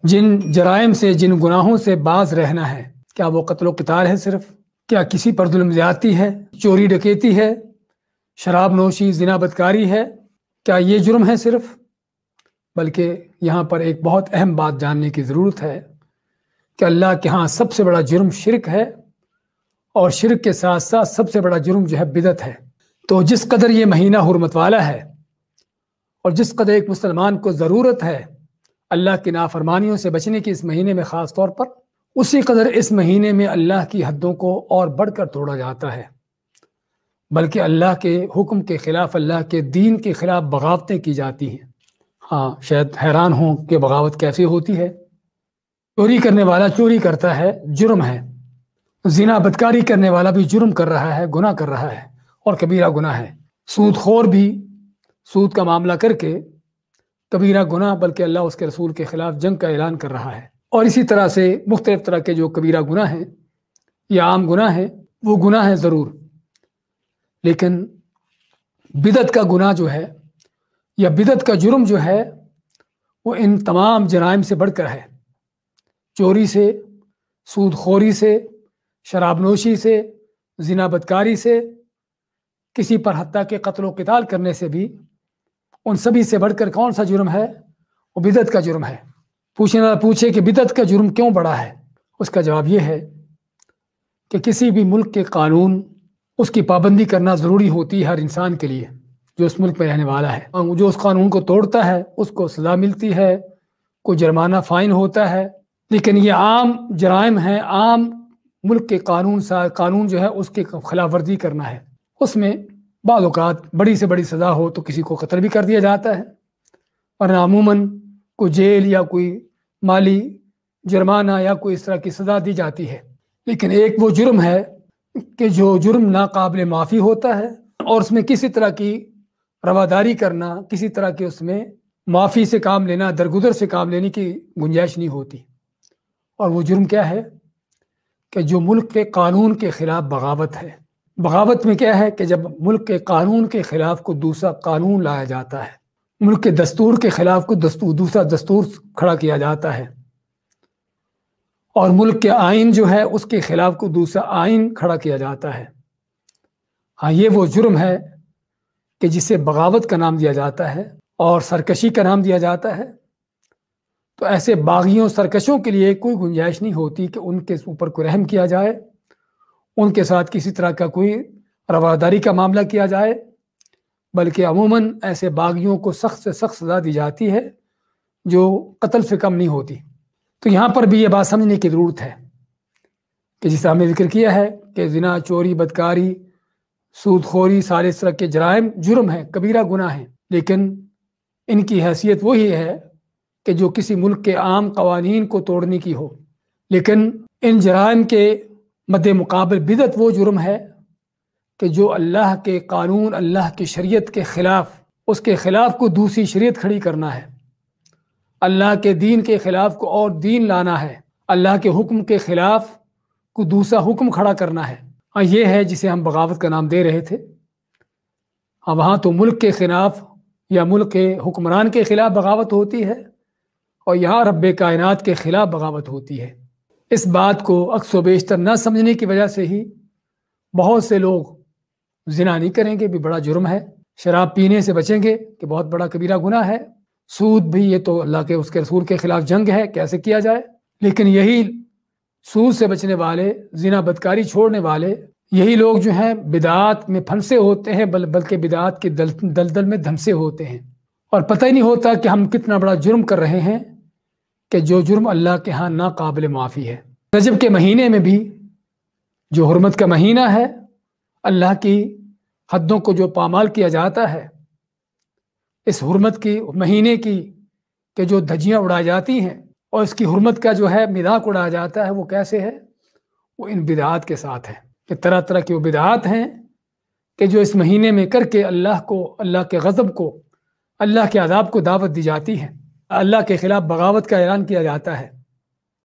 جن جرائم سے، جن گناہوں سے باز رہنا ہے، کیا وہ قتل و قتال ہے صرف؟ کیا کسی پر ظلم زیادتی ہے؟ چوری ڈکیتی ہے؟ شراب نوشی، زنا بدکاری ہے؟ کیا یہ جرم ہے صرف؟ بلکہ یہاں پر ایک بہت اہم بات جاننے کی ضرورت ہے کہ اللہ کے ہاں سب سے بڑا جرم شرک ہے، اور شرک کے ساتھ ساتھ سب سے بڑا جرم جو ہے بدعت ہے۔ تو جس قدر یہ مہینہ حرمت والا ہے، اور جس قدر ایک مسلمان کو ضرورت ہے اللہ کی نافرمانیوں سے بچنے کی اس مہینے میں خاص طور پر، اسی قدر اس مہینے میں اللہ کی حدوں کو اور بڑھ کر توڑا جاتا ہے، بلکہ اللہ کے حکم کے خلاف، اللہ کے دین کے خلاف بغاوتیں کی جاتی ہیں۔ ہاں، شاید حیران ہوں کہ بغاوت کیسے ہوتی ہے۔ چوری کرنے والا چوری کرتا ہے، جرم ہے۔ زنا بدکاری کرنے والا بھی جرم کر رہا ہے، گناہ کر رہا ہے، اور کبیرہ گناہ ہے۔ سود خور بھی سود کا معاملہ کر کے کبیرہ گناہ، بلکہ اللہ اس کے رسول کے خلاف جنگ کا اعلان کر رہا ہے۔ اور اسی طرح سے مختلف طرح کے جو کبیرہ گناہ ہیں یا عام گناہ ہیں، وہ گناہ ہیں ضرور، لیکن بدعت کا گناہ جو ہے یا بدعت کا جرم جو ہے وہ ان تمام جرائم سے بڑھ کر ہے۔ چوری سے، سود خوری سے، شراب نوشی سے، زنا بدکاری سے، کسی پر حتیٰ کہ قتل و قتال کرنے سے بھی، ان سبھی سے بڑھ کر کون سا جرم ہے؟ وہ بدعت کا جرم ہے۔ پوچھے کہ بدعت کا جرم کیوں بڑا ہے؟ اس کا جواب یہ ہے کہ کسی بھی ملک کے قانون، اس کی پابندی کرنا ضروری ہوتی ہے ہر انسان کے لیے جو اس ملک میں رہنے والا ہے۔ جو اس قانون کو توڑتا ہے اس کو سزا ملتی ہے، کوئی جرمانہ فائن ہوتا ہے، لیکن یہ عام جرائم ہیں، عام ملک کے قانون جو ہے اس کی خلاف ورزی کرنا ہے۔ اس میں بعض اوقات بڑی سے بڑی سزا ہو تو کسی کو قتل بھی کر دیا جاتا ہے، ورنہ عموماً کوئی جیل یا کوئی مالی جرمانہ یا کوئی اس طرح کی سزا دی جاتی ہے۔ لیکن ایک وہ جرم ہے کہ جو جرم ناقابل معافی ہوتا ہے، اور اس میں کسی طرح کی رواداری کرنا، کسی طرح کی اس میں معافی سے کام لینا، درگزر سے کام لینے کی گنجائش نہیں ہوتی۔ اور وہ جرم کیا ہے؟ کہ جو ملک کے قانون کے خلاف بغاوت ہے۔ بغاوت میں کیا ہے کہ جب ملک کے قانون کے خلاف کو دوسرا قانون لایا جاتا ہے، ملک کے دستور کے خلاف کو دوسرا دستور کھڑا کیا جاتا ہے، اور ملک کے آئین جو ہے اس کے خلاف کو دوسرا آئین کھڑا کیا جاتا ہے۔ ہاں، یہ وہ جرم ہے کہ جسے بغاوت کا نام دیا جاتا ہے اور سرکشی کا نام دیا جاتا ہے۔ تو ایسے باغیوں، سرکشوں کے لیے کوئی گنجائش نہیں ہوتی کہ ان کے اوپر کوئی رحم کیا جائے، ان کے ساتھ کسی طرح کا کوئی رواداری کا معاملہ کیا جائے، بلکہ عموماً ایسے باغیوں کو سخت سے سخت سزا دی جاتی ہے جو قتل سے کم نہیں ہوتی۔ تو یہاں پر بھی یہ بات سمجھنے کی ضرورت ہے کہ جسے ہم نے ذکر کیا ہے کہ زنا، چوری، بدکاری، سود خوری، سارے اس طرح کے جرائم جرم ہیں، کبیرہ گناہ ہیں، لیکن ان کی حیثیت وہی ہے کہ جو کسی ملک کے عام قوانین کو توڑنے کی ہو۔ لیکن ان جرائم کے مد مقابل بدعت وہ جرم ہے کہ جو اللہ کے قانون، اللہ کی شریعت کے خلاف، اس کے خلاف کو دوسری شریعت کھڑی کرنا ہے، اللہ کے دین کے خلاف کو اور دین لانا ہے، اللہ کے حکم کے خلاف کو دوسرا حکم کھڑا کرنا ہے۔ ہاں، یہ ہے جسے ہم بغاوت کا نام دے رہے تھے۔ ہاں، وہاں تو ملک کے خلاف یا ملک کے حکمران کے خلاف بغاوت ہوتی ہے، اور یہاں رب کائنات کے خلاف بغاوت ہوتی ہے۔ اس بات کو اکثر و بیشتر نہ سمجھنے کی وجہ سے ہی بہت سے لوگ زنا نہیں کریں گے بھی بڑا جرم ہے، شراب پینے سے بچیں گے کہ بہت بڑا کبیرہ گناہ ہے، سود بھی یہ تو اللہ کے اس کے رسول کے خلاف جنگ ہے، کیسے کیا جائے۔ لیکن یہی سود سے بچنے والے، زنا بدکاری چھوڑنے والے، یہی لوگ جو ہیں بدعات میں پھنسے ہوتے ہیں، بلکہ بدعات کے دلدل میں دھنسے ہوتے ہیں، اور پتہ ہی نہیں ہوتا کہ ہم کتنا بڑا جرم کر رہے ہیں، کہ جو جرم اللہ کے ہاں ناقابل معافی ہے۔ رجب کے مہینے میں بھی جو حرمت کا مہینہ ہے، اللہ کی حدوں کو جو پامال کیا جاتا ہے، اس حرمت کی مہینے کی کہ جو دھجیاں اڑائی جاتی ہیں اور اس کی حرمت کا جو ہے مذاق اڑایا جاتا ہے، وہ کیسے ہے؟ وہ ان بدعات کے ساتھ ہے، کہ طرح طرح کی وہ بدعات ہیں کہ جو اس مہینے میں کر کے اللہ کو، اللہ کے غضب کو، اللہ کے عذاب کو دعوت دی جاتی ہے، اللہ کے خلاف بغاوت کا اعلان کیا جاتا ہے۔